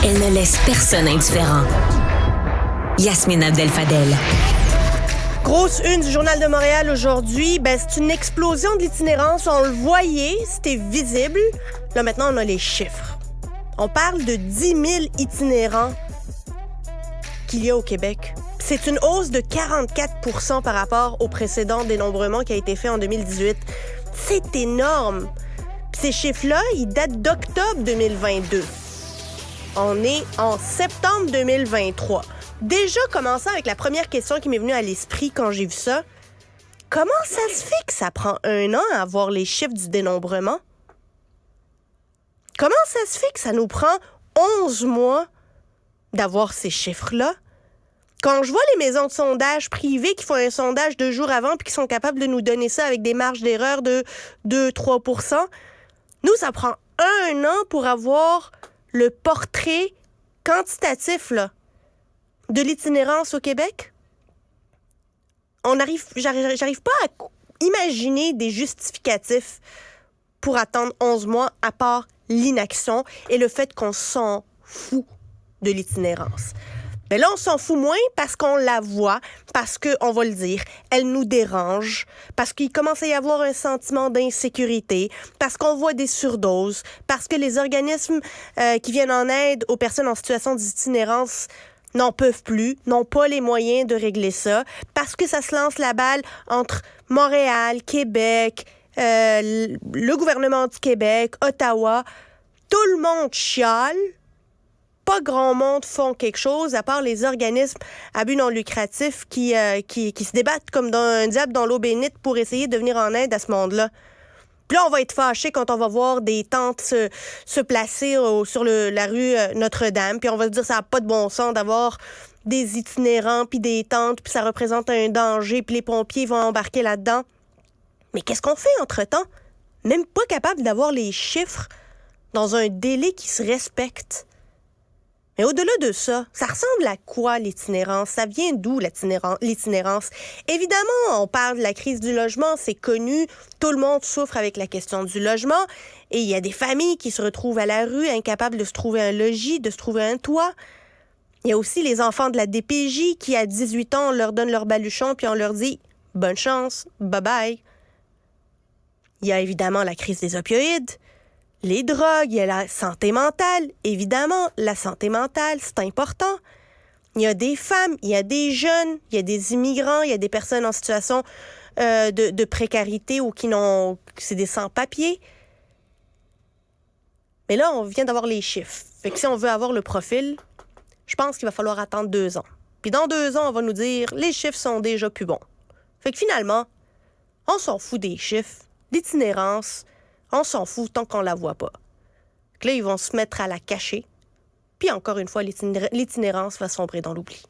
Elle ne laisse personne indifférent. Yasmine Abdel-Fadel. Grosse une du Journal de Montréal aujourd'hui, c'est une explosion de l'itinérance. On le voyait, c'était visible. Là, maintenant, on a les chiffres. On parle de 10 000 itinérants qu'il y a au Québec. C'est une hausse de 44 % par rapport au précédent dénombrement qui a été fait en 2018. C'est énorme. Puis ces chiffres-là, ils datent d'octobre 2022. On est en septembre 2023. Déjà, commençant avec la première question qui m'est venue à l'esprit quand j'ai vu ça. Comment ça se fait que ça prend 1 an à avoir les chiffres du dénombrement? Comment ça se fait que ça nous prend 11 mois d'avoir ces chiffres-là? Quand je vois les maisons de sondage privées qui font un sondage 2 jours avant puis qui sont capables de nous donner ça avec des marges d'erreur de 2-3 %, nous, ça prend 1 an pour avoir le portrait quantitatif là, de l'itinérance au Québec. J'arrive pas à imaginer des justificatifs pour attendre 11 mois à part l'inaction et le fait qu'on s'en fout de l'itinérance. Mais là, on s'en fout moins parce qu'on la voit, parce qu'on va le dire, elle nous dérange, parce qu'il commence à y avoir un sentiment d'insécurité, parce qu'on voit des surdoses, parce que les organismes qui viennent en aide aux personnes en situation d'itinérance n'en peuvent plus, n'ont pas les moyens de régler ça, parce que ça se lance la balle entre Montréal, Québec, le gouvernement du Québec, Ottawa. Tout le monde chiale. Pas grand monde font quelque chose, à part les organismes à but non lucratif qui se débattent comme un diable dans l'eau bénite pour essayer de venir en aide à ce monde-là. Puis là, on va être fâchés quand on va voir des tentes se placer sur la rue Notre-Dame, puis on va se dire ça n'a pas de bon sens d'avoir des itinérants, puis des tentes, puis ça représente un danger, puis les pompiers vont embarquer là-dedans. Mais qu'est-ce qu'on fait entre-temps? Même pas capable d'avoir les chiffres dans un délai qui se respecte. Mais au-delà de ça ressemble à quoi l'itinérance? Ça vient d'où l'itinérance? Évidemment, on parle de la crise du logement, c'est connu. Tout le monde souffre avec la question du logement. Et il y a des familles qui se retrouvent à la rue, incapables de se trouver un logis, de se trouver un toit. Il y a aussi les enfants de la DPJ qui, à 18 ans, on leur donne leur baluchon puis on leur dit « bonne chance, bye-bye ». Il y a évidemment la crise des opioïdes. Les drogues, il y a la santé mentale. Évidemment, la santé mentale, c'est important. Il y a des femmes, il y a des jeunes, il y a des immigrants, il y a des personnes en situation de précarité ou c'est des sans-papiers. Mais là, on vient d'avoir les chiffres. Fait que si on veut avoir le profil, je pense qu'il va falloir attendre 2 ans. Puis dans 2 ans, on va nous dire les chiffres sont déjà plus bons. Fait que finalement, on s'en fout des chiffres, l'itinérance. On s'en fout tant qu'on la voit pas. Là, ils vont se mettre à la cacher. Puis encore une fois, l'itinérance va sombrer dans l'oubli.